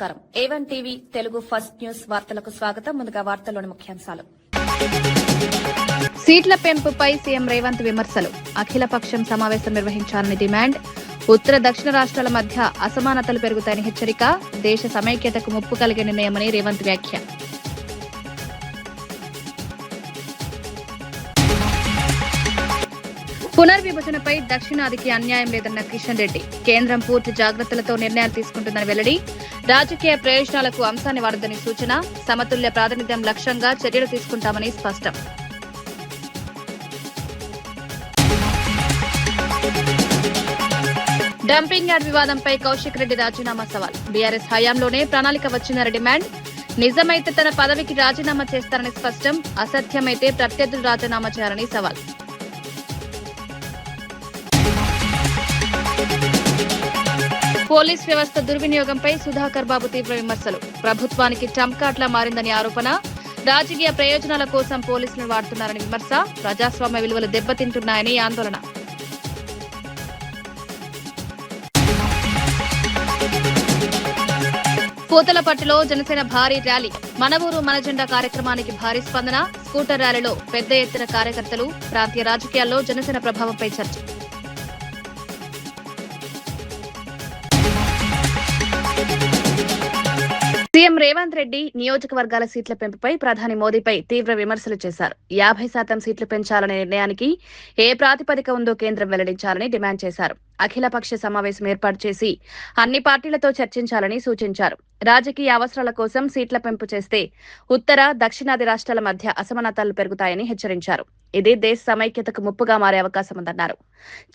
నమస్కారం. A1 TV Telugu first news వార్తలకు స్వాగతం. ముందుగా వార్తల్లోని ముఖ్యాంశాలు. సీట్ల పెంపుపై సీఎం రేవంత్ విమర్శలు. అఖిలపక్షం సమావేశం నిర్వహించాలని డిమాండ్. ఉత్తర దక్షిణ రాష్ట్రాల మధ్య అసమానతలు పెరుగుతాయని హెచ్చరిక. దేశ సమైక్యతకు ముప్పు కలిగే నిర్ణయమని రేవంత్ వ్యాఖ్య. పునర్విభజనపై దక్షిణాదికి అన్యాయం లేదన్న కిషన్ రెడ్డి. కేంద్రం పూర్తి జాగ్రత్తలతో నిర్ణయాలు తీసుకుంటుందని వెల్లడి. రాజకీయ ప్రయోజనాలకు అంశాన్ని వాడదని సూచన. సమతుల్య ప్రాతినిధ్యం లక్ష్యంగా చర్యలు తీసుకుంటామని స్పష్టం. డంపింగ్ యార్డ్ వివాదంపై కౌశిక్ రెడ్డి రాజీనామా సవాల్. బీఆర్ఎస్ హయాంలోనే ప్రణాళిక వచ్చిందని డిమాండ్. నిజమైతే తన పదవికి రాజీనామా చేస్తారని స్పష్టం. అసత్యమైతే ప్రత్యర్థులు రాజీనామా చేయాలని సవాల్. పోలీస్ వ్యవస్థ దుర్వినియోగంపై సుధాకర్ బాబు తీవ్ర విమర్శలు. ప్రభుత్వానికి ట్రంప్ కార్డులా మారిందని ఆరోపణ. రాజకీయ ప్రయోజనాల కోసం పోలీసులను వాడుతున్నారని విమర్శ. ప్రజాస్వామ్య విలువలు దెబ్బతింటున్నాయని ఆందోళన. పూతలపట్టులో జనసేన భారీ ర్యాలీ. మన ఊరు మన జెండా కార్యక్రమానికి భారీ స్పందన. స్కూటర్ ర్యాలీలో పెద్ద ఎత్తున కార్యకర్తలు. ప్రాంతీయ రాజకీయాల్లో జనసేన ప్రభావంపై చర్చ. సీఎం రేవంత్ రెడ్డి నియోజకవర్గాల సీట్ల పెంపుపై ప్రధాని మోదీపై తీవ్ర విమర్శలు చేశారు. 50% సీట్లు పెంచాలనే నిర్ణయానికి ఏ ప్రాతిపదిక ఉందో కేంద్రం వెల్లడించాలని డిమాండ్ చేశారు. అఖిలపక్ష సమావేశం ఏర్పాటు చేసి అన్ని పార్టీలతో చర్చించాలని సూచించారు. రాజకీయ అవసరాల కోసం సీట్ల పెంపు చేస్తే ఉత్తర దక్షిణాది రాష్ట్రాల మధ్య అసమానతలు పెరుగుతాయని హెచ్చరించారు. ఇది దేశ సమైక్యతకు ముప్పుగా మారే అవకాశం ఉందన్నారు.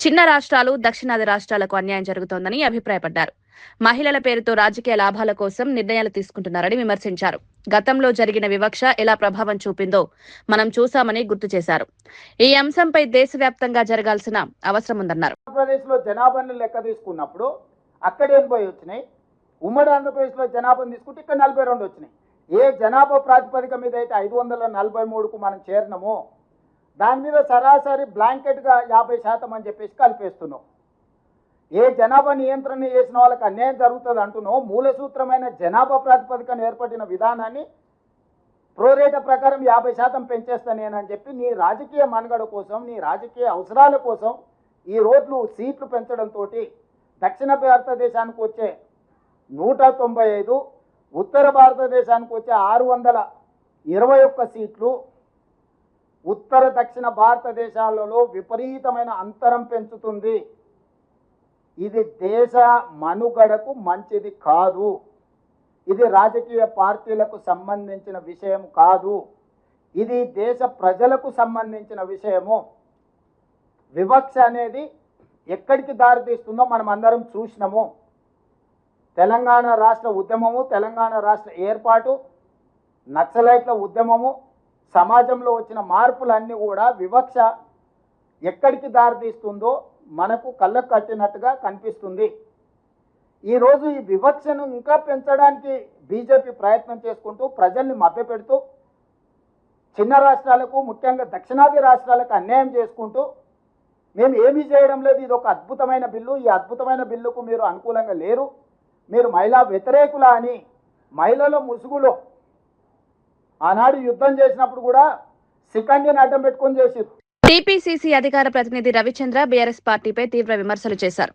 చిన్న రాష్ట్రాలు దక్షిణాది రాష్ట్రాలకు అన్యాయం జరుగుతోందని అభిప్రాయపడ్డారు. మహిళల పేరుతో రాజకీయ లాభాల కోసం నిర్ణయాలు తీసుకుంటున్నారని విమర్శించారు. గతంలో జరిగిన వివక్ష ఎలా ప్రభావం చూపిందో మనం చూశామని గుర్తు చేశారు. ఈ అంశంపై దేశవ్యాప్తంగా జరగాల్సిన అవసరం ఉందన్నారు. ఆంధ్రప్రదేశ్లో జనాభాను లెక్క తీసుకున్నప్పుడు అక్కడ 80 వచ్చినాయి. ఉమ్మడి ఆంధ్రప్రదేశ్లో జనాభాను తీసుకుంటే ఇక్కడ 42 వచ్చినాయి. ఏ జనాభా ప్రాతిపదిక మీద అయితే 543కు మనం చేరినామో దాని మీద సరాసరి బ్లాంకెట్గా 50% అని చెప్పేసి కలిపేస్తున్నాం. ఏ జనాభా నియంత్రణ చేసిన వాళ్ళకి అన్యాయం జరుగుతుంది అంటున్నావు. మూల సూత్రమైన జనాభా ప్రాతిపదికన ఏర్పడిన విధానాన్ని ప్రోరేట ప్రకారం 50% పెంచేస్తానేనని చెప్పి నీ రాజకీయ మనుగడ కోసం, నీ రాజకీయ అవసరాల కోసం ఈ రోడ్లు సీట్లు పెంచడంతో దక్షిణ భారతదేశానికి వచ్చే 195, ఉత్తర భారతదేశానికి వచ్చే 621 సీట్లు ఉత్తర దక్షిణ భారతదేశాలలో విపరీతమైన అంతరం పెంచుతుంది. ఇది దేశ మనుగడకు మంచిది కాదు. ఇది రాజకీయ పార్టీలకు సంబంధించిన విషయం కాదు. ఇది దేశ ప్రజలకు సంబంధించిన విషయము. వివక్ష అనేది ఎక్కడికి దారితీస్తుందో మనం అందరం చూసినాము. తెలంగాణ రాష్ట్ర ఉద్యమము, తెలంగాణ రాష్ట్ర ఏర్పాటు, నక్సలైట్ల ఉద్యమము, సమాజంలో వచ్చిన మార్పులన్నీ కూడా వివక్ష ఎక్కడికి దారితీస్తుందో మనకు కళ్ళకు కట్టినట్టుగా కనిపిస్తుంది. ఈరోజు ఈ వివక్షను ఇంకా పెంచడానికి బీజేపీ ప్రయత్నం చేసుకుంటూ ప్రజల్ని మభ్యపెడుతూ చిన్న రాష్ట్రాలకు, ముఖ్యంగా దక్షిణాది రాష్ట్రాలకు అన్యాయం చేసుకుంటూ మేము ఏమీ చేయడం లేదు, ఇది ఒక అద్భుతమైన బిల్లు, ఈ అద్భుతమైన బిల్లుకు మీరు అనుకూలంగా లేరు, మీరు మహిళా వ్యతిరేకులా అని మహిళల ముసుగులో ఆనాడు యుద్ధం చేసినప్పుడు కూడా సికండిని అడ్డం పెట్టుకొని చేసిరు. టీపీసీసీ అధికార ప్రతినిధి రవిచంద్ర బీఆర్ఎస్ పార్టీపై తీవ్ర విమర్శలు చేశారు.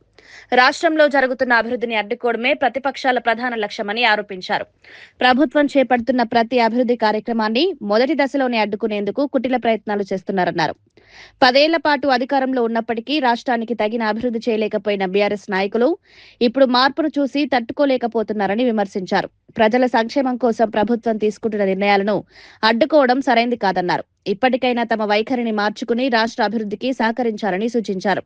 రాష్ట్రంలో జరుగుతున్న అభివృద్ధిని అడ్డుకోవడమే ప్రతిపక్షాల ప్రధాన లక్ష్యమని ఆరోపించారు. ప్రభుత్వం చేపడుతున్న ప్రతి అభివృద్ధి కార్యక్రమాన్ని మొదటి దశలోనే అడ్డుకునేందుకు కుటిల ప్రయత్నాలు చేస్తున్నారన్నారు. 10 ఏళ్ల పాటు అధికారంలో ఉన్నప్పటికీ రాష్ట్రానికి తగిన అభివృద్ధి చేయలేకపోయిన బీఆర్ఎస్ నాయకులు ఇప్పుడు మార్పును చూసి తట్టుకోలేకపోతున్నారని విమర్శించారు. ప్రజల సంక్షేమం కోసం ప్రభుత్వం తీసుకుంటున్న నిర్ణయాలను అడ్డుకోవడం సరైంది కాదన్నారు. ఇప్పటికైనా తమ వైఖరిని మార్చుకుని రాష్ట్ర అభివృద్ధికి సహకరించాలని సూచించారు.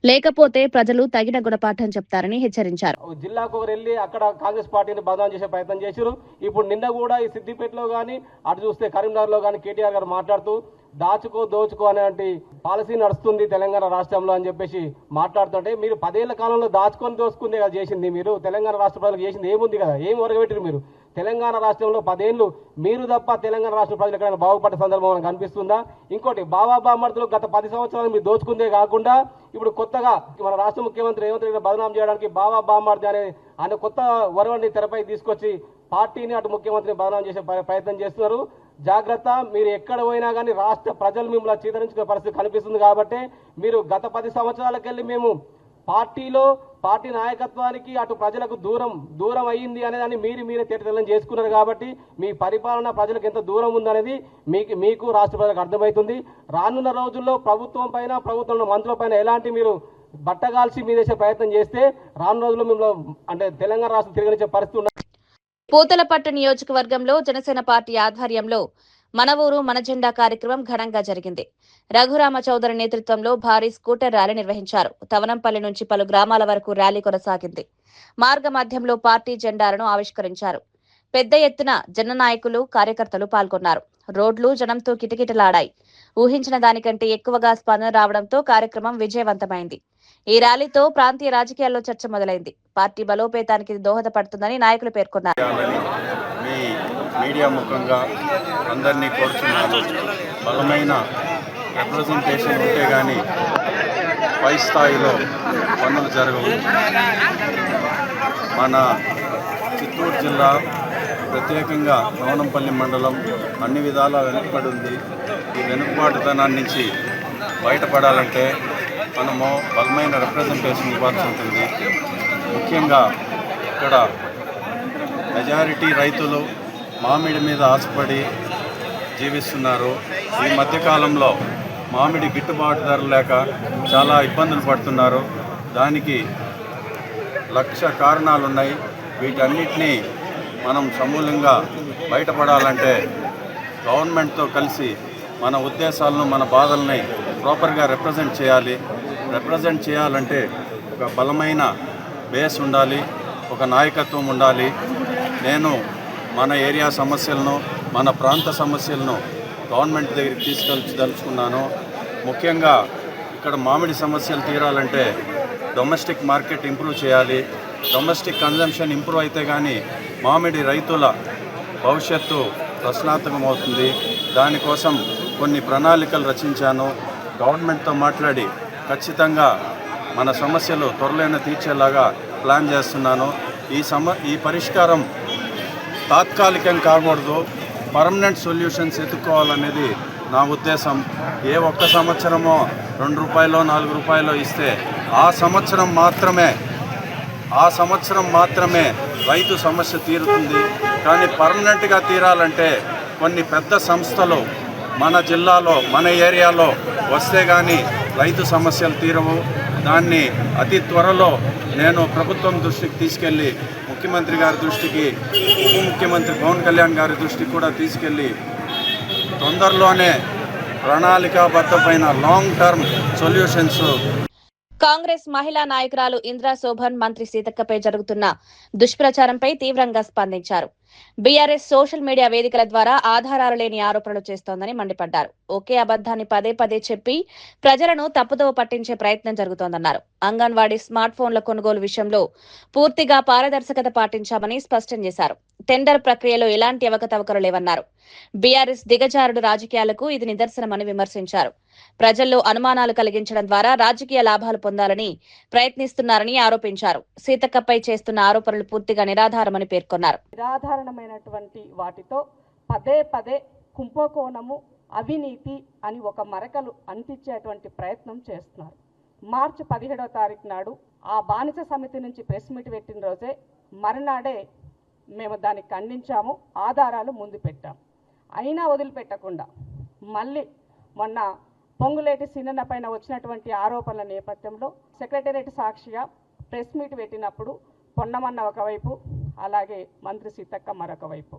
లేకపోతే ప్రజలు తగిన గుణపాఠం చెప్తారని హెచ్చరించారు. జిల్లాకు వెళ్ళి అక్కడ కాంగ్రెస్ పార్టీని బదనాం చేసే ప్రయత్నం చేశారు. ఇప్పుడు నిన్న కూడా ఈ సిద్దిపేటలో కానీ, అటు చూస్తే కరీంనగర్లో కానీ కేటీఆర్ గారు మాట్లాడుతూ దాచుకో దోచుకో అనేటువంటి పాలసీ నడుస్తుంది తెలంగాణ రాష్ట్రంలో అని చెప్పేసి మాట్లాడుతుంటే, మీరు 10 ఏళ్ల కాలంలో దాచుకొని దోచుకుందే కదా చేసింది. మీరు తెలంగాణ రాష్ట్ర ప్రజలకు చేసింది ఏముంది కదా, ఏమి ఒరగబెట్టారు మీరు? తెలంగాణ రాష్ట్రంలో 10 ఏళ్ళు మీరు తప్ప తెలంగాణ రాష్ట్ర ప్రజలు ఎక్కడైనా బాగుపడ్డ సందర్భం మనకు కనిపిస్తుందా? ఇంకోటి బాబా బామర్దులు గత 10 సంవత్సరాలు మీరు దోచుకుందే కాకుండా ఇప్పుడు కొత్తగా మన రాష్ట్ర ముఖ్యమంత్రి రేవంత్ రెడ్డి బదనాం చేయడానికి బాబా బామర్ది అనే కొత్త వరవడిని తెరపై తీసుకొచ్చి పార్టీని అటు ముఖ్యమంత్రిని బదనాం చేసే ప్రయత్నం చేస్తున్నారు. జాగ్రత్త, మీరు ఎక్కడ పోయినా కానీ రాష్ట్ర ప్రజలు మిమ్మల్ని చీదరించుకునే పరిస్థితి కనిపిస్తుంది. కాబట్టి మీరు గత 10 సంవత్సరాలకెళ్ళి మేము పార్టీ నాయకత్వానికి అటు ప్రజలకు దూరం అయ్యింది అనేదాన్ని మీరే తెల్లం చేసుకున్నారు. కాబట్టి మీ పరిపాలన ప్రజలకు ఎంత దూరం ఉందనేది మీకు రాష్ట్ర ప్రజలకు అర్థమవుతుంది. రానున్న రోజుల్లో ప్రభుత్వం పైన ప్రభుత్వంలో మంత్రుల పైన ఎలాంటి మీరు బట్టగాల్చి మీ చేసే ప్రయత్నం చేస్తే రానున్న రోజుల్లో మిమ్మల్ని అంటే తెలంగాణ రాష్ట్రం తిరగనిచ్చే పరిస్థితి ఉన్నది. పూతలపట్టు నియోజకవర్గంలో జనసేన పార్టీ ఆధ్వర్యంలో మన ఊరు మన జెండా కార్యక్రమం ఘనంగా జరిగింది. రఘురామ చౌదరి నేతృత్వంలో భారీ స్కూటర్ ర్యాలీ నిర్వహించారు. తవనంపల్లి నుంచి పలు గ్రామాల వరకు ర్యాలీ కొనసాగింది. మార్గ మధ్యంలో పార్టీ జెండాలను ఆవిష్కరించారు. పెద్ద ఎత్తున జననాయకులు కార్యకర్తలు పాల్గొన్నారు. రోడ్లు జనంతో కిటకిటలాడాయి. ఊహించిన దానికంటే ఎక్కువగా స్పందన రావడంతో కార్యక్రమం విజయవంతమైంది. ఈ ర్యాలీతో ప్రాంతీయ రాజకీయాల్లో చర్చ మొదలైంది. పార్టీ బలోపేతానికి దోహదపడుతుందని నాయకులు పేర్కొన్నారు. మీడియా ముఖంగా అందరినీ కోరుతున్నాను. బలమైన రిప్రజెంటేషన్ ఉంటే కానీ పై స్థాయిలో పనులు జరగవు. మన చిత్తూరు జిల్లా ప్రత్యేకంగా నవనంపల్లి మండలం అన్ని విధాలా వెనుకబడి ఉంది. ఈ వెనుకబాటుతనాన్ని నుంచి బయటపడాలంటే మనము బలమైన రిప్రజెంటేషన్ ఇవ్వాల్సి ఉంటుంది. ముఖ్యంగా ఇక్కడ మెజారిటీ రైతులు మామిడి మీద ఆశపడి జీవిస్తున్నారు. ఈ మధ్యకాలంలో మామిడి గిట్టుబాటు ధర లేక చాలా ఇబ్బందులు పడుతున్నారు. దానికి 1,00,000 కారణాలున్నాయి. వీటన్నిటినీ మనం సమూలంగా బయటపడాలంటే గవర్నమెంట్తో కలిసి మన ఉద్దేశాలను మన బాధల్ని ప్రాపర్గా రిప్రజెంట్ చేయాలి. రిప్రజెంట్ చేయాలంటే ఒక బలమైన బేస్ ఉండాలి, ఒక నాయకత్వం ఉండాలి. నేను మన ఏరియా సమస్యలను మన ప్రాంత సమస్యలను గవర్నమెంట్ దగ్గరికి తీసుకెళ్ళదలుచుకున్నాను. ముఖ్యంగా ఇక్కడ మామిడి సమస్యలు తీరాలంటే డొమెస్టిక్ మార్కెట్ ఇంప్రూవ్ చేయాలి. డొమెస్టిక్ కన్జంప్షన్ ఇంప్రూవ్ అయితే కానీ మామిడి రైతుల భవిష్యత్తు ప్రశ్నార్థకమవుతుంది. దానికోసం కొన్ని ప్రణాళికలు రచించాను. గవర్నమెంట్తో మాట్లాడి ఖచ్చితంగా మన సమస్యలు త్వరలోనే తీర్చేలాగా ప్లాన్ చేస్తున్నాను. ఈ పరిష్కారం తాత్కాలికం కాకూడదు, పర్మనెంట్ సొల్యూషన్స్ ఎత్తుక్కోవాలనేది నా ఉద్దేశం. ఏ ఒక్క సంవత్సరమో 2 రూపాయలో 4 రూపాయలో ఇస్తే ఆ సంవత్సరం మాత్రమే రైతు సమస్య తీరుతుంది. కానీ పర్మనెంట్గా తీరాలంటే కొన్ని పెద్ద సంస్థలు మన జిల్లాలో మన ఏరియాలో వస్తే కానీ రైతు సమస్యలు తీరవు. దాన్ని అతి త్వరలో నేను ప్రభుత్వం దృష్టికి తీసుకెళ్ళి ముఖ్యమంత్రి గారి దృష్టికి, ఉప ముఖ్యమంత్రి పవన్ కళ్యాణ్ గారి దృష్టికి కూడా తీసుకెళ్ళి తొందరలోనే ప్రణాళికాబద్ధమైన లాంగ్ టర్మ్ సొల్యూషన్స్. కాంగ్రెస్ మహిళా నాయకురాలు ఇంద్రా శోభన్ మంత్రి సీతక్కపై జరుగుతున్న దుష్ప్రచారంపై తీవ్రంగా స్పందించారు. బీఆర్ఎస్ సోషల్ మీడియా వేదికల ద్వారా ఆధారాలు లేని ఆరోపణలు చేస్తోందని మండిపడ్డారు. ఒకే అబద్దాన్ని పదే చెప్పి ప్రజలను తప్పుదోవ పట్టించే ప్రయత్నం జరుగుతోందన్నారు. అంగన్వాడీ స్మార్ట్ ఫోన్ల కొనుగోలు విషయంలో పూర్తిగా పారదర్శకత పాటించామని స్పష్టం చేశారు. టెండర్ ప్రక్రియలో ఎలాంటి అవకతవకలు లేవన్నారు. బీఆర్ఎస్ దిగజారుడు రాజకీయాలకు ఇది నిదర్శనమని విమర్శించారు. ప్రజల్లో అనుమానాలు కలిగించడం ద్వారా రాజకీయ లాభాలు పొందాలని ప్రయత్నిస్తున్నారని ఆరోపించారు. సీతక్కపై చేస్తున్న ఆరోపణలు పూర్తిగా నిరాధారమని పేర్కొన్నారు. నిరాధారణమైనటువంటి వాటితో పదే కుంభకోణము, అవినీతి అని ఒక మరకలు అంటించేటువంటి ప్రయత్నం చేస్తున్నారు. మార్చి 17వ తారీఖు నాడు ఆ బానిస సమితి నుంచి ప్రెస్ మీట్ పెట్టిన రోజే మరునాడే మేము దాన్ని ఖండించాము, ఆధారాలు ముందు పెట్టాము. అయినా వదిలిపెట్టకుండా మళ్ళీ మొన్న పొంగులేటి సీనన్న పైన వచ్చినటువంటి ఆరోపణల నేపథ్యంలో సెక్రటేరియట్ సాక్షిగా ప్రెస్ మీట్ పెట్టినప్పుడు పొన్నమన్న ఒకవైపు, అలాగే మంత్రి సీతక్క మరొక వైపు.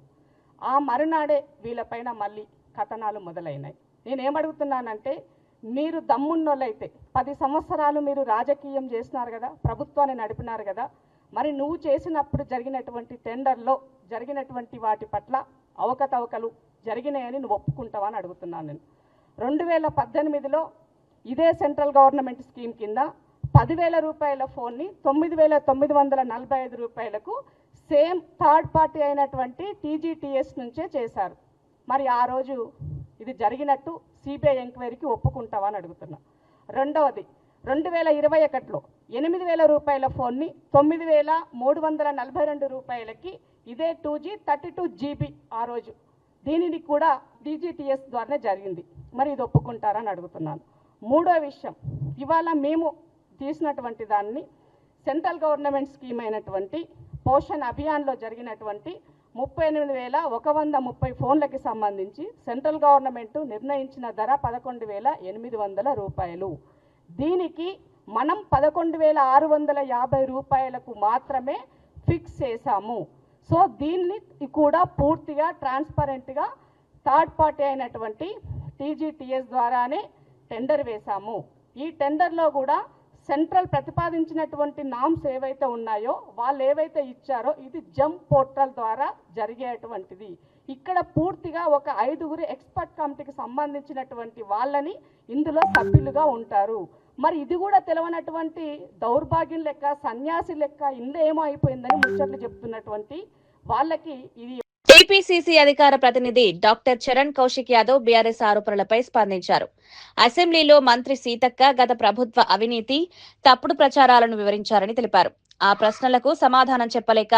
ఆ మరునాడే వీళ్ళపైన మళ్ళీ కథనాలు మొదలైనాయి. నేనేమడుగుతున్నానంటే, మీరు దమ్మున్నోళ్ళైతే 10 సంవత్సరాలు మీరు రాజకీయం చేసినారు కదా, ప్రభుత్వాన్ని నడిపినారు కదా, మరి నువ్వు చేసినప్పుడు జరిగినటువంటి టెండర్లో జరిగినటువంటి వాటి పట్ల అవకతవకలు జరిగినాయని నువ్వు ఒప్పుకుంటావా అని అడుగుతున్నాను నేను. 2018లో ఇదే సెంట్రల్ గవర్నమెంట్ స్కీమ్ కింద 10,000 రూపాయల ఫోన్ని 9,945 రూపాయలకు సేమ్ థర్డ్ పార్టీ అయినటువంటి టీజీటీఎస్ నుంచే చేశారు. మరి ఆ రోజు ఇది జరిగినట్టు సిబిఐ ఎంక్వైరీకి ఒప్పుకుంటావా అని అడుగుతున్నా. రెండవది 2021లో 8,000 రూపాయల ఫోన్ని 9,342 రూపాయలకి ఇదే 2G 32 GB ఆ రోజు దీనిని కూడా టీజీటీఎస్ ద్వారానే జరిగింది. మరి ఇది ఒప్పుకుంటారని అడుగుతున్నాను. మూడో విషయం, ఇవాళ మేము తీసినటువంటి దాన్ని సెంట్రల్ గవర్నమెంట్ స్కీమ్ అయినటువంటి పోషణ్ అభియాన్లో జరిగినటువంటి 38,130 ఫోన్లకి సంబంధించి సెంట్రల్ గవర్నమెంట్ నిర్ణయించిన ధర 11,800 రూపాయలు. దీనికి మనం 11,650 రూపాయలకు మాత్రమే ఫిక్స్ చేశాము. సో దీన్ని కూడా పూర్తిగా ట్రాన్స్పరెంట్గా థర్డ్ పార్టీ అయినటువంటి టీజీటీఎస్ ద్వారానే టెండర్ వేశాము. ఈ టెండర్లో కూడా సెంట్రల్ ప్రతిపాదించినటువంటి నామ్స్ ఏవైతే ఉన్నాయో వాళ్ళు ఏవైతే ఇచ్చారో ఇది జంప్ పోర్టల్ ద్వారా జరిగేటువంటిది. ఇక్కడ పూర్తిగా ఒక 5గురు ఎక్స్పర్ట్ కమిటీకి సంబంధించినటువంటి వాళ్ళని ఇందులో సభ్యులుగా ఉంటారు. మరి ఇది కూడా తెలవనటువంటి దౌర్భాగ్యం లెక్క, సన్యాసి లెక్క, ఇందులో ఏమో అయిపోయిందని ముచ్చట్లు చెప్తున్నటువంటి వాళ్ళకి ఇది. టీపీసీసీ అధికార ప్రతినిధి డాక్టర్ చరణ్ కౌశిక్ యాదవ్ బీఆర్ఎస్ ఆరోపణలపై స్పందించారు. అసెంబ్లీలో మంత్రి సీతక్క గత ప్రభుత్వ అవినీతి, తప్పుడు ప్రచారాలను వివరించారని తెలిపారు. ఆ ప్రశ్నలకు సమాధానం చెప్పలేక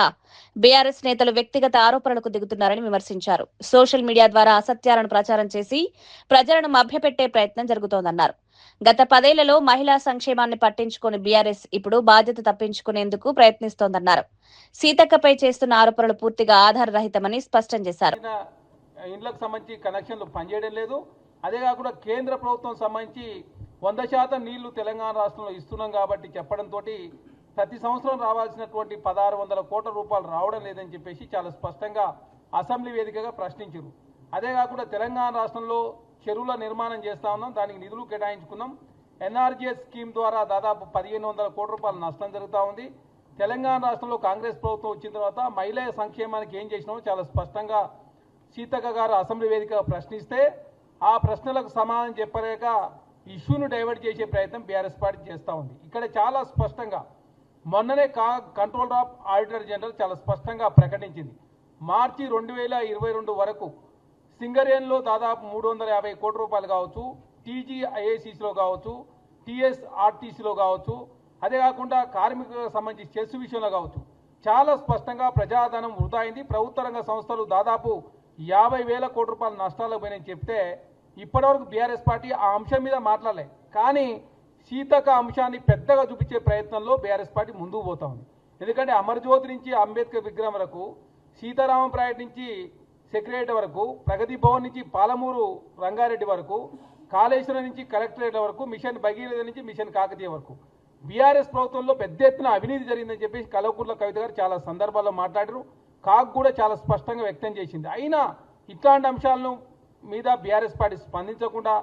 బీఆర్ఎస్ నేతలు వ్యక్తిగత ఆరోపణలకు దిగుతున్నారని విమర్శించారు. సోషల్ మీడియా ద్వారా అసత్యాలను ప్రచారం చేసి ప్రజలను మభ్యపెట్టే ప్రయత్నం జరుగుతోందన్నారు. గత 10 ఏళ్లలో మహిళా సంక్షేమాన్ని పట్టించుకుని బీఆర్ఎస్ ఇప్పుడు బాధ్యత తప్పించుకునేందుకు ప్రయత్నిస్తోందన్నారు. సీతక్కపై చేస్తున్న ఆరోపణలు పూర్తిగా ఆధారరహితమని స్పష్టం చేశారు. ఇండ్లకు సంబంధించి కనెక్షన్లు పనిచేయడం లేదు. అదే కాకుండా కేంద్ర ప్రభుత్వం సంబంధించి 100% నీళ్లు తెలంగాణ రాష్ట్రంలో ఇస్తున్నాం కాబట్టి చెప్పడంతో ప్రతి సంవత్సరం రావాల్సినటువంటి 1,600 కోట్ల రూపాయలు రావడం లేదని చెప్పేసి చాలా స్పష్టంగా అసెంబ్లీ వేదికగా ప్రశ్నించారు. అదే కాకుండా తెలంగాణ రాష్ట్రంలో చెరువుల నిర్మాణం చేస్తా ఉన్నాం, దానికి నిధులు కేటాయించుకున్నాం. ఎన్ఆర్జీఎస్ స్కీమ్ ద్వారా దాదాపు 1,500 కోట్ల రూపాయల నష్టం జరుగుతూ ఉంది. తెలంగాణ రాష్ట్రంలో కాంగ్రెస్ ప్రభుత్వం వచ్చిన తర్వాత మహిళా సంక్షేమానికి ఏం చేసినామో చాలా స్పష్టంగా సీతక్క గారు అసెంబ్లీ వేదిక ప్రశ్నిస్తే ఆ ప్రశ్నలకు సమాధానం చెప్పలేక ఇష్యూను డైవర్ట్ చేసే ప్రయత్నం బీఆర్ఎస్ పార్టీ చేస్తూ ఉంది. ఇక్కడ చాలా స్పష్టంగా మొన్ననే కంట్రోలర్ ఆఫ్ ఆడిటర్ జనరల్ చాలా స్పష్టంగా ప్రకటించింది. మార్చి 2022 వరకు సింగరేణిలో దాదాపు 350 కోట్ల రూపాయలు కావచ్చు, టీజీఐఏసీసీలో కావచ్చు, టీఎస్ఆర్టీసీలో కావచ్చు, అదే కాకుండా కార్మికులకు సంబంధించి చెస్ విషయంలో కావచ్చు చాలా స్పష్టంగా ప్రజాధనం వృధా అయింది. ప్రభుత్వ రంగ సంస్థలు దాదాపు 50,000 కోట్ల రూపాయల నష్టాలకు పోయినని చెప్తే ఇప్పటివరకు బీఆర్ఎస్ పార్టీ ఆ అంశం మీద మాట్లాడలే. కానీ సీతక్క అంశాన్ని పెద్దగా చూపించే ప్రయత్నంలో బీఆర్ఎస్ పార్టీ ముందుకు పోతా ఉంది. ఎందుకంటే అమరజ్యోతి నుంచి అంబేద్కర్ విగ్రహం వరకు, సీతారామప్రాయట్ నుంచి సెక్రటరీ వరకు, ప్రగతి భవన్ నుంచి పాలమూరు రంగారెడ్డి వరకు, కాళేశ్వరం నుంచి కలెక్టరేట్ వరకు, మిషన్ భగీరథ నుంచి మిషన్ కాకతీయ వరకు బీఆర్ఎస్ ప్రభుత్వంలో పెద్ద ఎత్తున అవినీతి జరిగిందని చెప్పేసి కల్వకుంట్ల కవిత గారు చాలా సందర్భాల్లో మాట్లాడారు. కాగ్ కూడా చాలా స్పష్టంగా వ్యక్తం చేసింది. అయినా ఇట్లాంటి అంశాలను మీద బీఆర్ఎస్ పార్టీ స్పందించకుండా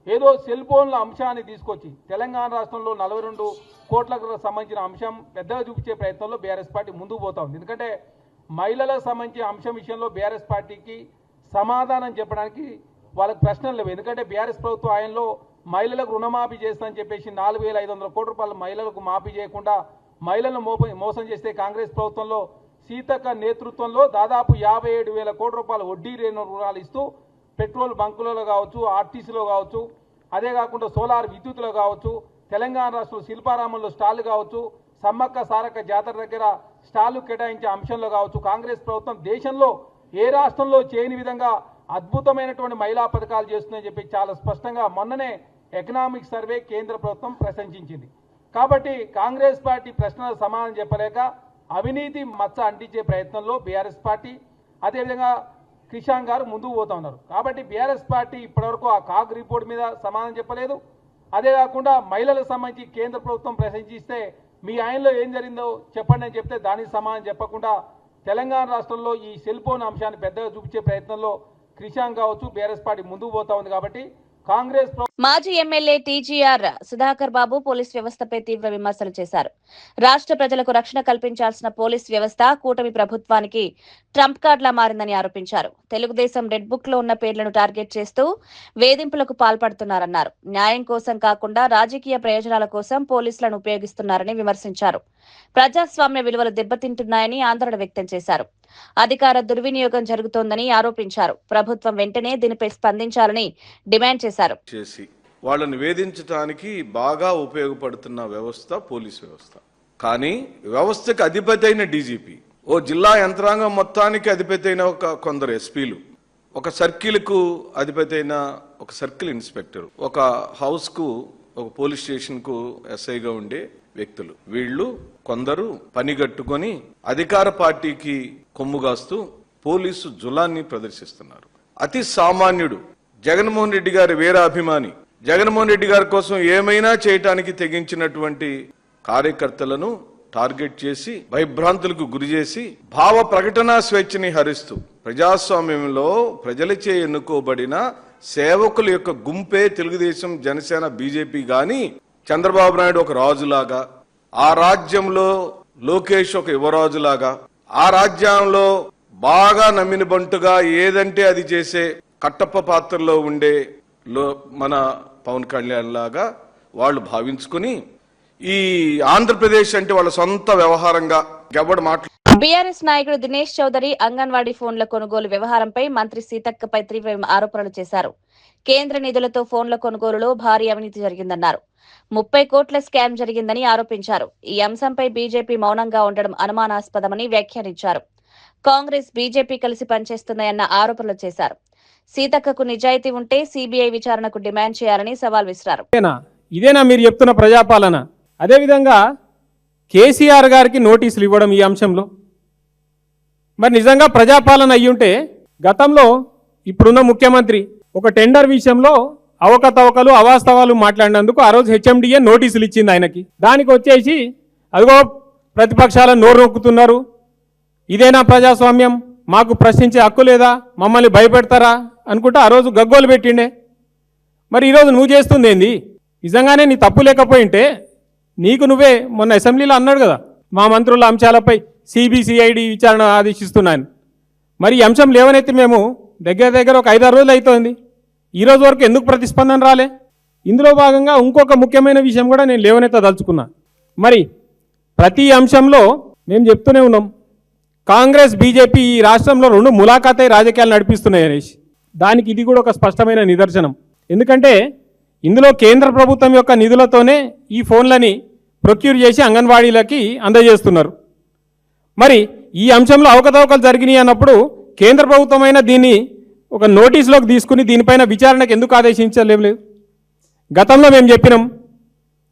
ఏదో సెల్ ఫోన్ల అంశాన్ని తీసుకొచ్చి తెలంగాణ రాష్ట్రంలో 42 కోట్లకు సంబంధించిన అంశం పెద్దగా చూపించే ప్రయత్నంలో బీఆర్ఎస్ పార్టీ ముందుకు పోతా ఉంది. ఎందుకంటే మహిళలకు సంబంధించిన అంశం విషయంలో బీఆర్ఎస్ పార్టీకి సమాధానం చెప్పడానికి వాళ్ళకి ప్రశ్నలు లేవు. ఎందుకంటే బీఆర్ఎస్ ప్రభుత్వం ఆయనలో మహిళలకు రుణమాఫీ చేస్తానని చెప్పేసి 4,500 కోట్ల రూపాయలు మహిళలకు మాఫీ చేయకుండా మహిళలను మోసం చేస్తే కాంగ్రెస్ ప్రభుత్వంలో సీతక్క నేతృత్వంలో దాదాపు 57,000 కోట్ల రూపాయలు వడ్డీ రుణాలు ఇస్తూ పెట్రోల్ బంకులలో కావచ్చు, ఆర్టీసీలో కావచ్చు, అదే కాకుండా సోలార్ విద్యుత్తులో కావచ్చు, తెలంగాణ రాష్ట్రంలో శిల్పారామంలో స్టాళ్లు కావచ్చు, సమ్మక్క సారక్క జాతర దగ్గర స్టాళ్లు కేటాయించే అంశంలో కావచ్చు, కాంగ్రెస్ ప్రభుత్వం దేశంలో ఏ రాష్ట్రంలో చేయని విధంగా అద్భుతమైనటువంటి మహిళా పథకాలు చేస్తుందని చెప్పి చాలా స్పష్టంగా మొన్ననే ఎకనామిక్ సర్వే కేంద్ర ప్రభుత్వం ప్రశంసించింది. కాబట్టి కాంగ్రెస్ పార్టీ ప్రశ్నలకు సమాధానం చెప్పలేక అవినీతి మచ్చ అంటించే ప్రయత్నంలో బీఆర్ఎస్ పార్టీ అదేవిధంగా కిషాన్ గారు ముందుకు పోతా ఉన్నారు. కాబట్టి బీఆర్ఎస్ పార్టీ ఇప్పటివరకు ఆ కాగ్ రిపోర్ట్ మీద సమాధానం చెప్పలేదు. అదే కాకుండా మహిళలకు సంబంధించి కేంద్ర ప్రభుత్వం ప్రశంసిస్తే మీ ఆయనలో ఏం జరిగిందో చెప్పండి అని చెప్తే దానికి సమాధానం చెప్పకుండా తెలంగాణ రాష్ట్రంలో ఈ సెల్ ఫోన్ అంశాన్ని పెద్దగా చూపించే ప్రయత్నంలో కిషాన్ కావచ్చు బీఆర్ఎస్ పార్టీ ముందుకు పోతా ఉంది. కాబట్టి కాంగ్రెస్ మాజీ ఎమ్మెల్యే టీజీఆర్ సుధాకర్ బాబు పోలీస్ వ్యవస్థపై తీవ్ర విమర్శలు చేశారు. రాష్ట్ర ప్రజలకు రక్షణ కల్పించాల్సిన పోలీస్ వ్యవస్థ కూటమి ప్రభుత్వానికి ట్రంప్ కార్డులా మారిందని ఆరోపించారు. తెలుగుదేశం రెడ్ బుక్ లో ఉన్న పేర్లను టార్గెట్ చేస్తూ వేధింపులకు పాల్పడుతున్నారన్నారు. న్యాయం కోసం కాకుండా రాజకీయ ప్రయోజనాల కోసం పోలీసులను ఉపయోగిస్తున్నారని విమర్శించారు. ప్రజాస్వామ్య విలువలు దెబ్బతింటున్నాయని ఆందోళన వ్యక్తం చేశారు. అధికార దుర్వినియోగం జరుగుతోందని ఆరోపించారు. ప్రభుత్వం వెంటనే దీనిపై స్పందించాలని డిమాండ్ చేశారు. వాళ్ళని వేధించడానికి బాగా ఉపయోగపడుతున్న వ్యవస్థ పోలీస్ వ్యవస్థ. కానీ వ్యవస్థకు అధిపతి అయిన డీజీపీ, ఓ జిల్లా యంత్రాంగం మొత్తానికి అధిపతి అయిన కొందరు ఎస్పీలు, ఒక సర్కిల్కు అధిపతి అయిన ఒక సర్కిల్ ఇన్స్పెక్టర్, ఒక హౌస్కు ఒక పోలీస్ స్టేషన్కు ఎస్ఐగా ఉండే వ్యక్తులు, వీళ్ళు కొందరు పనిగట్టుకొని అధికార పార్టీకి కొమ్ముగాస్తూ పోలీసు జులాన్ని ప్రదర్శిస్తున్నారు. అతి సామాన్యుడు జగన్మోహన్ రెడ్డి గారి వీరాభిమాని, జగన్మోహన్ రెడ్డి గారి కోసం ఏమైనా చేయటానికి తెగించినటువంటి కార్యకర్తలను టార్గెట్ చేసి భయభ్రాంతులకు గురి చేసి భావ ప్రకటన స్వేచ్ఛని హరిస్తూ ప్రజాస్వామ్యంలో ప్రజలచే ఎన్నుకోబడిన సేవకుల యొక్క గుంపే తెలుగుదేశం, జనసేన, బీజేపీ గాని చంద్రబాబు నాయుడు ఒక రాజులాగా, ఆ రాజ్యంలో లోకేష్ ఒక యువరాజులాగా, ఆ రాజ్యంలో బాగా నమ్మిన బంటుగా ఏదంటే అది చేసే కట్టప్ప పాత్రలో ఉండే మన పవన్ కళ్యాణ్ లాగా వాళ్ళు భావించుకుని ఈ ఆంధ్రప్రదేశ్ అంటే వాళ్ళ సొంత వ్యవహారంగా ఎవడు బీఆర్ఎస్ నాయకుడు దినేష్ చౌదరి అంగన్వాడీ ఫోన్ల కొనుగోలు వ్యవహారంపై మంత్రి సీతక్కపై తీవ్ర ఆరోపణలు చేశారు. కేంద్ర నిధులతో ఫోన్ల కొనుగోలులో భారీ అవినీతి జరిగిందన్నారు. 30 కోట్ల స్కామ్ జరిగిందని ఆరోపించారు. ఈ అంశంపై బీజేపీ మౌనంగా ఉండడం అనుమానాస్పదమని వ్యాఖ్యానించారు. కాంగ్రెస్, బీజేపీ కలిసి పనిచేస్తున్నాయన్న ఆరోపణలు చేశారు. సీతక్కకు నిజాయితీ ఉంటే సీబీఐ విచారణకు డిమాండ్ చేయాలని సవాల్ విసిరారు. ఇదేనా మీరు చెప్తున్న ప్రజాపాలన? అదేవిధంగా కేసీఆర్ గారికి నోటీసులు ఇవ్వడం ఈ అంశంలో మరి నిజంగా ప్రజాపాలన అయ్యుంటే గతంలో ఇప్పుడున్న ముఖ్యమంత్రి ఒక టెండర్ విషయంలో అవకతవకలు అవాస్తవాలు మాట్లాడినందుకు ఆ రోజు హెచ్ఎండిఏ నోటీసులు ఇచ్చింది ఆయనకి. దానికి వచ్చేసి అదిగో ప్రతిపక్షాలను నోరు నొక్కుతున్నారు, ఇదేనా ప్రజాస్వామ్యం, మాకు ప్రశ్నించే హక్కు లేదా, మమ్మల్ని భయపెడతారా అనుకుంటా ఆ రోజు గగ్గోలు పెట్టిండే. మరి ఈరోజు నువ్వు చేస్తుంది ఏంది? నిజంగానే నీ తప్పు లేకపోయింటే నీకు నువ్వే మొన్న అసెంబ్లీలో అన్నాడు కదా, మా మంత్రుల అంశాలపై సిబిసిఐడి విచారణ ఆదేశిస్తున్నాను. మరి ఈ అంశం లేవనైతే మేము దగ్గర ఒక 5-6 రోజులు అవుతోంది. ఈ రోజు వరకు ఎందుకు ప్రతిస్పందన రాలే? ఇందులో భాగంగా ఇంకొక ముఖ్యమైన విషయం కూడా నేను లేవనెత్తదలుచుకున్నా. మరి ప్రతి అంశంలో మేము చెప్తూనే ఉన్నాం, కాంగ్రెస్, బీజేపీ ఈ రాష్ట్రంలో 2 ములాఖాతై రాజకీయాలు నడిపిస్తున్నాయి అనేసి. దానికి ఇది కూడా ఒక స్పష్టమైన నిదర్శనం. ఎందుకంటే ఇందులో కేంద్ర ప్రభుత్వం యొక్క నిధులతోనే ఈ ఫోన్లని ప్రొక్యూర్ చేసి అంగన్వాడీలకి అందజేస్తున్నారు. మరి ఈ అంశంలో అవకతవకలు జరిగినాయి అన్నప్పుడు కేంద్ర ప్రభుత్వమైనా దీన్ని ఒక నోటీసులోకి తీసుకుని దీనిపైన విచారణకు ఎందుకు ఆదేశించలేదు? గతంలో మేము చెప్పినాం,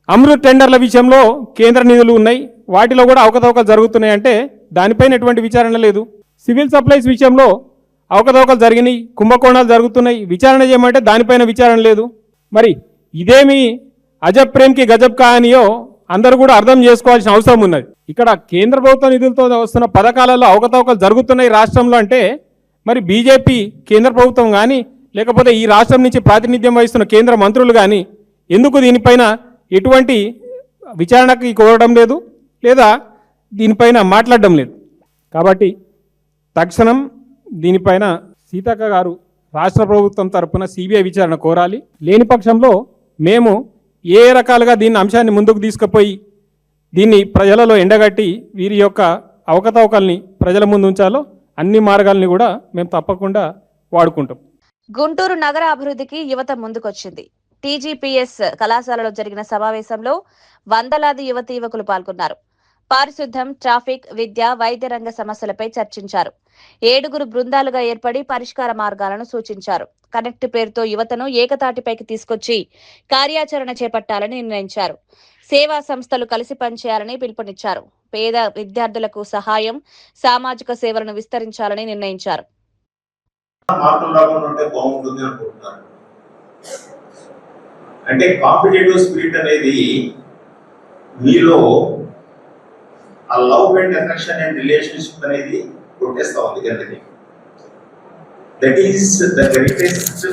అమృత్ టెండర్ల విషయంలో కేంద్ర నిధులు ఉన్నాయి, వాటిలో కూడా అవకతవకలు జరుగుతున్నాయి అంటే దానిపైన ఎటువంటి విచారణ లేదు. సివిల్ సప్లైస్ విషయంలో అవకతవకలు జరిగినాయి, కుంభకోణాలు జరుగుతున్నాయి, విచారణ చేయమంటే దానిపైన విచారణ లేదు. మరి ఇదేమి అజబ్ ప్రేమ్కి గజబ్ కహానియో అందరూ కూడా అర్థం చేసుకోవాల్సిన అవసరం ఉన్నది. ఇక్కడ కేంద్ర ప్రభుత్వ నిధులతో వస్తున్న పథకాలలో అవకతవకలు జరుగుతున్నాయి రాష్ట్రంలో అంటే మరి బీజేపీ కేంద్ర ప్రభుత్వం కానీ లేకపోతే ఈ రాష్ట్రం నుంచి ప్రాతినిధ్యం వహిస్తున్న కేంద్ర మంత్రులు కానీ ఎందుకు దీనిపైన ఎటువంటి విచారణకి కోరడం లేదు లేదా దీనిపైన మాట్లాడడం లేదు? కాబట్టి తక్షణం దీనిపైన సీతక్క గారు రాష్ట్ర ప్రభుత్వం తరఫున సిబిఐ విచారణ కోరాలి. లేని పక్షంలో మేము ఏ రకాలుగా దీన్ని అంశాన్ని ముందుకు తీసుకుపోయి దీన్ని ప్రజలలో ఎండగట్టి వీరి యొక్క అవకతవకల్ని ప్రజల ముందు ఉంచాలో అన్ని మార్గాల్ని కూడా మేము తప్పకుండా వాడుకుంటాం. గుంటూరు నగర అభివృద్ధికి యువత ముందుకొచ్చింది. టీజీపీఎస్ కళాశాలలో జరిగిన సమావేశంలో వందలాది యువకులు పాల్గొన్నారు. పారిశుద్ధ్యం, ట్రాఫిక్, విద్య, వైద్య రంగ సమస్యలపై చర్చించారు. 7 బృందాలుగా ఏర్పడి పరిష్కార మార్గాలను సూచించారు. కనెక్ట్ పేరుతో యువతను ఏకతాటిపైకి తీసుకొచ్చి కార్యాచరణ చేపట్టాలని నిర్ణయించారు. సేవా సంస్థలు కలిసి పనిచేయాలని పిలుపునిచ్చారు. పేద విద్యార్థులకు సహాయం, సామాజిక సేవలను విస్తరించాలని నిర్ణయించారు. అంటే కాంపిటేటివ్ స్పిరిట్ అనేది మీలో ఆ love and affection and relationship అనేది కొట్టేస్తా ఉంది కిందకి. దట్ ఈస్ ద గ్రేటెస్ట్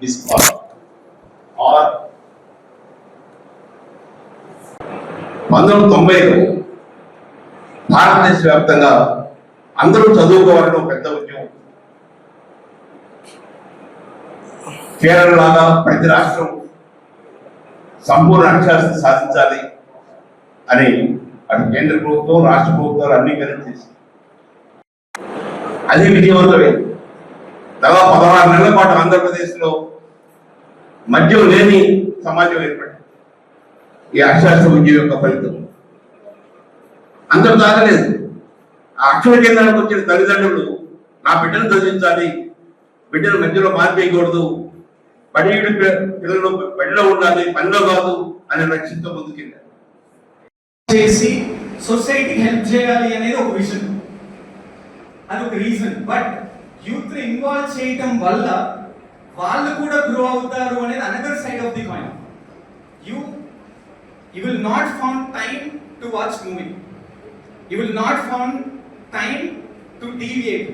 మిస్ఫాల్. ఆర్ 1990లో భారతదేశ వ్యాప్తంగా అందరూ చదువుకోవాలని ఒక పెద్ద ఉద్యమం. కేరళ లాగా ప్రతి రాష్ట్రం సంపూర్ణ అక్షరాస్యత సాధించాలి అని అటు కేంద్ర ప్రభుత్వం రాష్ట్ర ప్రభుత్వాలు అన్ని కలిసి అది విజయవంతమే. దాదాపు 16 నెలల పాటు ఆంధ్రప్రదేశ్లో మద్యం లేని సమాజం ఏర్పడింది. ఈ అక్షరాస్యత ఉద్యమం యొక్క ఫలితం అందరూ తాగలేదు. ఆ అక్షర కేంద్రానికి వచ్చిన తల్లిదండ్రులు నా బిడ్డను చదివించాలి, బిడ్డను మధ్యలో మార్పేయకూడదు, బడియుడి పిల్లలు బడిలో ఉండాలి, పనిలో కాదు అనే లక్ష్యంతో ముందుకెళ్ళారు. చేసి సొసైటీకి హెల్ప్ చేయాలి అనేది ఒక విజన్, అది ఒక రీజన్. బట్ యూత్ ఇన్వాల్వ్ చేయటం వల్ల వాళ్ళు కూడా గ్రో అవుతారు అనేది another side of the coin. You will not find time to watch movie. You will not find time to deviate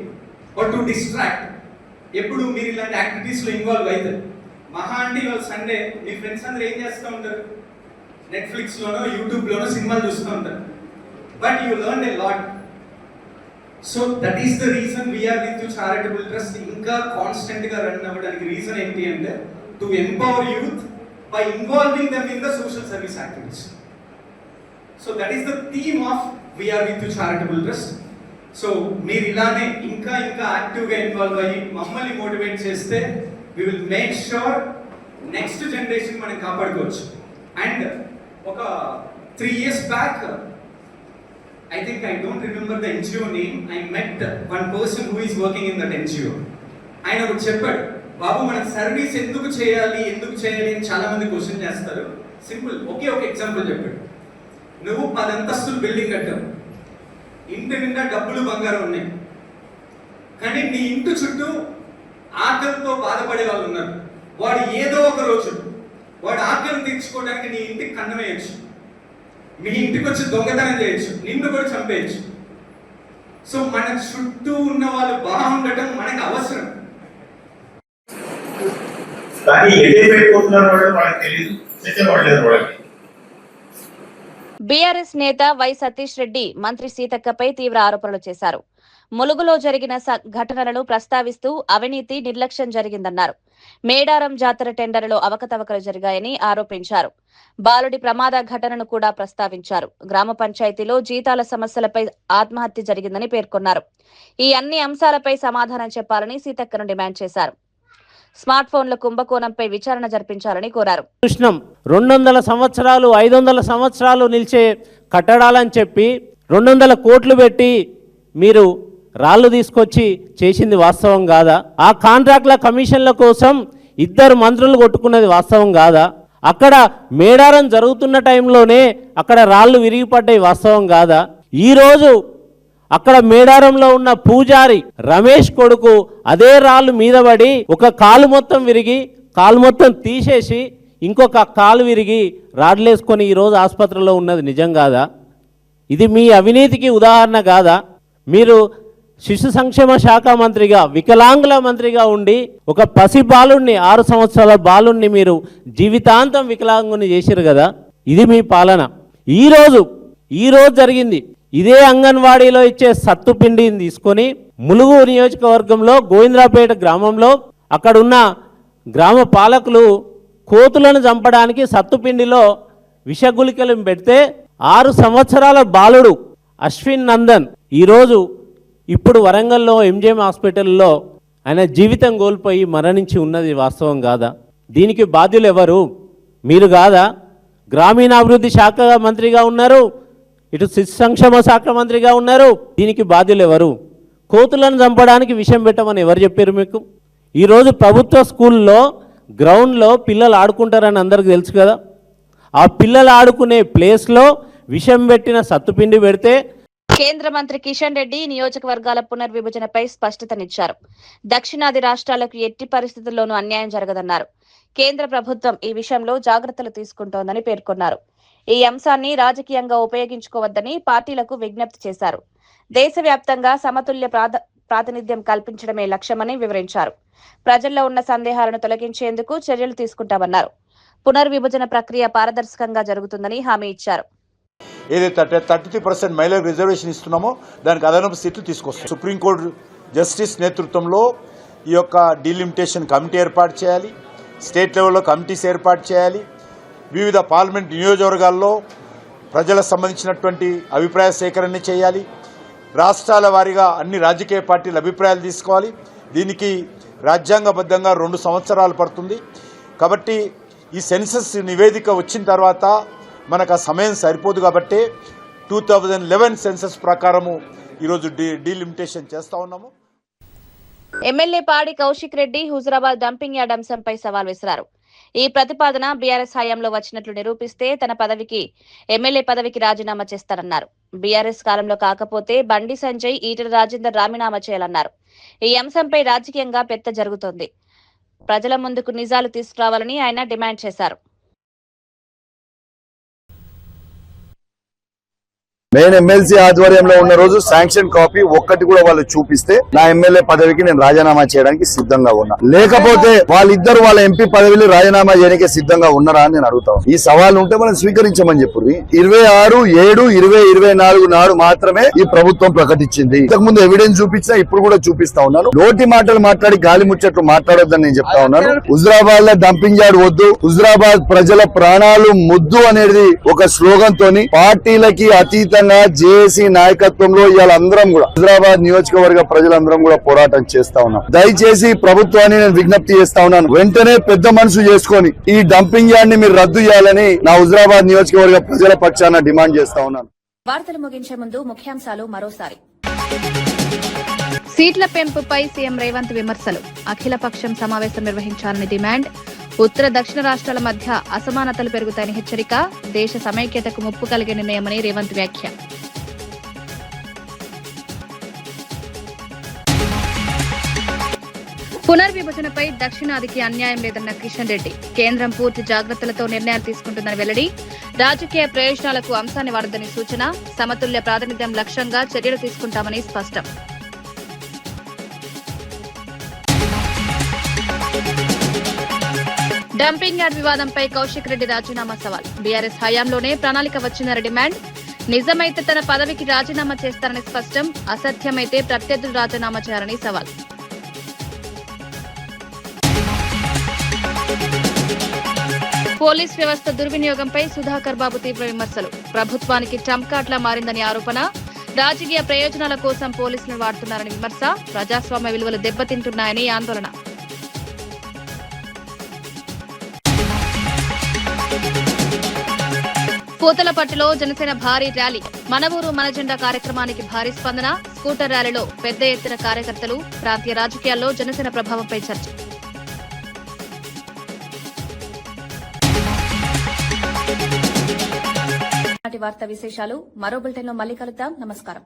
or to distract. ఎప్పుడు మీరు ఇలాంటి యాక్టివిటీస్లో ఇన్వాల్వ్ అవుతారు. మహా అంటే ఇవాళ సండే మీ ఫ్రెండ్స్ అందరూ ఏం చేస్తూ ఉంటారు? నెట్ఫ్లిక్స్లోనో యూట్యూబ్లోనో సినిమాలు చూస్తూ ఉంటారు. But you learn a lot. So that is the reason we are with charitable trust ఇంకా కాన్స్టెంట్గా రన్ అవ్వడానికి రీజన్ ఏంటి అంటే to empower youth by involving them in the social service activities. So that is the theme of We Are With You Charitable Trust. So మీరు ఇలానే ఇంకా యాక్టివ్గా involve అయ్యి మమ్మల్ని మోటివేట్ చేస్తే we will make sure next generation మనం కాపాడుకోవచ్చు. And ఒక 3 years back, I think I don't remember the NGO name, I met one person who is working in that NGO. ఆయన ఒకటి చెప్పాడు, బాబు మనకు సర్వీస్ ఎందుకు చేయాలి అని చాలా మంది క్వశ్చన్ చేస్తారు. సింపుల్, ఒకే ఒక ఎగ్జాంపుల్ చెప్పాడు. నువ్వు 10 అంతస్తులు బిల్డింగ్ కట్టావు, ఇంటి నిండా డబ్బులు బంగారం ఉన్నాయి, కానీ నీ ఇంటి చుట్టూ ఆకలితో బాధపడే వాళ్ళు ఉన్నారు. వాడు ఏదో ఒక రోజు వాడు ఆకలిని తీర్చుకోవడానికి నీ ఇంటికి కన్నం వేయచ్చు, మీ ఇంటికి వచ్చి దొంగతనం చేయొచ్చు, నిన్ను కూడా చంపేయచ్చు. సో మన చుట్టూ ఉన్న వాళ్ళు బాగుండటం మనకు అవసరం. కానీ ఎదే పెట్టుకుంటున్నారు వాళ్ళకి తెలియదు, చెప్పేవాళ్ళు వాళ్ళకి. బీఆర్ఎస్ నేత వై సతీష్ రెడ్డి మంత్రి సీతక్కపై తీవ్ర ఆరోపణలు చేశారు. ములుగులో జరిగిన ఘటనలను ప్రస్తావిస్తూ అవినీతి నిర్లక్ష్యం జరిగిందన్నారు. మేడారం జాతర టెండర్లో అవకతవకలు జరిగాయని ఆరోపించారు. బాలుడి ప్రమాద ఘటనను కూడా ప్రస్తావించారు. గ్రామ పంచాయతీలో జీతాల సమస్యలపై ఆత్మహత్య జరిగిందని పేర్కొన్నారు. ఈ అన్ని అంశాలపై సమాధానం చెప్పాలని సీతక్కను డిమాండ్ చేశారు. స్మార్ట్ ఫోన్ల కుంభకోణంపై విచారణ జరిపించాలని కోరారు. 200 సంవత్సరాలు 500 సంవత్సరాలు నిలిచే కట్టడాలని చెప్పి 200 కోట్లు పెట్టి మీరు రాళ్లు తీసుకొచ్చి చేసింది వాస్తవం కాదా? ఆ కాంట్రాక్ట్ల కమిషన్ల కోసం 2 మంత్రులు కొట్టుకున్నది వాస్తవం కాదా? అక్కడ మేడారం జరుగుతున్న టైంలోనే అక్కడ రాళ్లు విరిగిపడ్డాయి వాస్తవం కాదా? ఈరోజు అక్కడ మేడారంలో ఉన్న పూజారి రమేష్ కొడుకు అదే రాళ్ళు మీద పడి ఒక కాలు మొత్తం విరిగి కాలు మొత్తం తీసేసి ఇంకొక కాలు విరిగి రాడ్లేసుకొని ఈరోజు ఆసుపత్రిలో ఉన్నది నిజం కాదా? ఇది మీ అవినీతికి ఉదాహరణ కాదా? మీరు శిశు సంక్షేమ శాఖ మంత్రిగా వికలాంగుల మంత్రిగా ఉండి ఒక పసి బాలుణ్ణి 6 సంవత్సరాల బాలుణ్ణి మీరు జీవితాంతం వికలాంగుని చేశారు కదా. ఇది మీ పాలన. ఈరోజు జరిగింది ఇదే అంగన్వాడీలో ఇచ్చే సత్తుపిండిని తీసుకొని ములుగు నియోజకవర్గంలో గోవింద్రాపేట గ్రామంలో అక్కడున్న గ్రామ పాలకులు కోతులను చంపడానికి సత్తుపిండిలో విషగుళికలను పెడితే 6 సంవత్సరాల బాలుడు అశ్విన్ నందన్ ఈరోజు ఇప్పుడు వరంగల్లో ఎంజిఎం హాస్పిటల్లో ఆయన జీవితం కోల్పోయి మరణించి ఉన్నది వాస్తవం కాదా? దీనికి బాధ్యులు ఎవరు? మీరు కాదా? గ్రామీణాభివృద్ధి శాఖ మంత్రిగా ఉన్నారు, ఇటు శిశు సంక్షేమ శాఖ మంత్రిగా ఉన్నారు. దీనికి బాధ్యులు ఎవరు? కోతులను చంపడానికి విషం పెట్టమని ఎవరు చెప్పారు మీకు? ఈరోజు ప్రభుత్వ స్కూల్లో గ్రౌండ్లో పిల్లలు ఆడుకుంటారని అందరికీ తెలుసు కదా. ఆ పిల్లలు ఆడుకునే ప్లేస్లో విషం పెట్టిన సత్తుపిండి పెడితే కేంద్ర మంత్రి కిషన్ రెడ్డి నియోజకవర్గాల పునర్విభజనపై స్పష్టతనిచ్చారు. దక్షిణాది రాష్ట్రాలకు ఎట్టి పరిస్థితుల్లోనూ అన్యాయం జరగదన్నారు. కేంద్ర ప్రభుత్వం ఈ విషయంలో జాగ్రత్తలు తీసుకుంటోందని పేర్కొన్నారు. ఈ అంశాన్ని రాజకీయంగా ఉపయోగించుకోవద్దని పార్టీలకు విజ్ఞప్తి చేశారు. దేశవ్యాప్తంగా సమతుల్య ప్రాతినిధ్యం కల్పించడమే లక్ష్యమని వివరించారు. ప్రజల్లో ఉన్న సందేహాలను తొలగించేందుకు చర్యలు తీసుకుంటామన్నారు. పునర్విభజన ప్రక్రియ పారదర్శకంగా జరుగుతుందని హామీ ఇచ్చారు. ఏదైతే 33% మహిళలకు రిజర్వేషన్ ఇస్తున్నామో దానికి అదనపు సీట్లు తీసుకొస్తాం. సుప్రీంకోర్టు జస్టిస్ నేతృత్వంలో ఈ యొక్క డీలిమిటేషన్ కమిటీ ఏర్పాటు చేయాలి. స్టేట్ లెవెల్లో కమిటీస్ ఏర్పాటు చేయాలి. వివిధ పార్లమెంట్ నియోజకవర్గాల్లో ప్రజలకు సంబంధించినటువంటి అభిప్రాయ సేకరణ చేయాలి. రాష్ట్రాల వారీగా అన్ని రాజకీయ పార్టీల అభిప్రాయాలు తీసుకోవాలి. దీనికి రాజ్యాంగబద్ధంగా 2 సంవత్సరాలు పడుతుంది. కాబట్టి ఈ సెన్సస్ నివేదిక వచ్చిన తర్వాత మనకు ఆ సమయం సరిపోదు. కాబట్టి 2011 సెన్సస్ ప్రకారము ఈరోజు డీలిమిటేషన్ చేస్తా ఉన్నాము. ఎమ్మెల్యే పాడి కౌశిక్ రెడ్డి హుజురాబాద్ డంపింగ్ యార్డ్ అంశంపై సవాల్ విసిరారు. ఈ ప్రతిపాదన బీఆర్ఎస్ హయాంలో వచ్చినట్లు నిరూపిస్తే తన ఎమ్మెల్యే పదవికి రాజీనామా చేస్తారన్నారు. బీఆర్ఎస్ కాలంలో కాకపోతే బండి సంజయ్, ఈటెల రాజేందర్ రాజీనామా చేయాలన్నారు. ఈ అంశంపై రాజకీయంగా పెద్ద జరుగుతోంది. ప్రజల ముందుకు నిజాలు తీసుకురావాలని ఆయన డిమాండ్ చేశారు. నేను ఎమ్మెల్సీ ఆధ్వర్యంలో ఉన్న రోజు శాంక్షన్ కాపీ ఒక్కటి కూడా వాళ్ళు చూపిస్తే నా ఎమ్మెల్యే పదవికి నేను రాజీనామా చేయడానికి సిద్ధంగా ఉన్నా. లేకపోతే వాళ్ళిద్దరు వాళ్ళ ఎంపీ పదవిని రాజీనామా చేయడానికి సిద్ధంగా ఉన్నారా అని నేను అడుగుతాను. ఈ సవాల్ ఉంటే మనం స్వీకరించమని చెప్పు. 26/7/2024 నాడు మాత్రమే ఈ ప్రభుత్వం ప్రకటించింది. ఇంతకుముందు ఎవిడెన్స్ చూపించినా ఇప్పుడు కూడా చూపిస్తా ఉన్నాను. నోటి మాటలు మాట్లాడి గాలి ముచ్చట్లు మాట్లాడొద్దని నేను చెప్తా ఉన్నాను. హుజురాబాద్ లో డంపింగ్ యార్డ్ వద్దు, హుజురాబాద్ ప్రజల ప్రాణాలు ముద్దు అనేది ఒక స్లోగన్ తోని పార్టీలకి అతీతంగా జేఏసీ నాయకత్వంలో ఇవాళ అందరం కూడా హుజురాబాద్ నియోజకవర్గ ప్రజలందరం కూడా పోరాటం చేస్తా ఉన్నాం. దయచేసి ప్రభుత్వాన్ని నేను విజ్ఞప్తి చేస్తా ఉన్నాను, వెంటనే పెద్ద మనసు చేసుకొని ఈ డంపింగ్ యార్డ్ ని మీరు రద్దు చేయాలని నా హుజురాబాద్ నియోజకవర్గ ప్రజల పక్షాన డిమాండ్ చేస్తా ఉన్నాను. వార్తలు ముగించే ముందు ముఖ్యాంశాలు మరోసారి. సీట్ల పెంపుపై సీఎం రేవంత్ విమర్శలు. అఖిలపక్షం సమావేశం నిర్వహించాలని డిమాండ్. ఉత్తర దక్షిణ రాష్ట్రాల మధ్య అసమానతలు పెరుగుతాయని హెచ్చరిక. దేశ సమైక్యతకు ముప్పు కలిగే నిర్ణయమని రేవంత్ వ్యాఖ్య. పునర్విభజనపై దక్షిణాదికి అన్యాయం లేదన్న కిషన్ రెడ్డి. కేంద్రం పూర్తి జాగ్రత్తలతో నిర్ణయాలు తీసుకుంటుందని వెల్లడి. రాజకీయ ప్రయోజనాలకు అంశాన్ని వాడొద్దని సూచన. సమతుల్య ప్రాతినిధ్యం లక్ష్యంగా చర్యలు తీసుకుంటామని స్పష్టం. డంపింగ్ యార్డ్ వివాదంపై కౌశిక్ రెడ్డి రాజీనామా సవాల్. బీఆర్ఎస్ హయాంలోనే ప్రణాళిక వచ్చిందని డిమాండ్. నిజమైతే తన పదవికి రాజీనామా చేస్తారని స్పష్టం. అసత్యమైతే ప్రత్యర్థులు రాజీనామా చేయాలని సవాల్. పోలీస్ వ్యవస్థ దుర్వినియోగంపై సుధాకర్ బాబు తీవ్ర విమర్శలు. ప్రభుత్వానికి ట్రంప్ కార్డులా మారిందని ఆరోపణ. రాజకీయ ప్రయోజనాల కోసం పోలీసులను వాడుతున్నారని విమర్శ. ప్రజాస్వామ్య విలువలు దెబ్బతింటున్నాయని ఆందోళన. పూతలపట్టులో జనసేన భారీ ర్యాలీ. మన ఊరు మన జెండా కార్యక్రమానికి భారీ స్పందన. స్కూటర్ ర్యాలీలో పెద్ద ఎత్తున కార్యకర్తలు. ప్రాంతీయ రాజకీయాల్లో జనసేన ప్రభావంపై చర్చ. వార్తా విశేషాలు మరో బులెటిన్లో మళ్ళీ కలుద్దాం. నమస్కారం.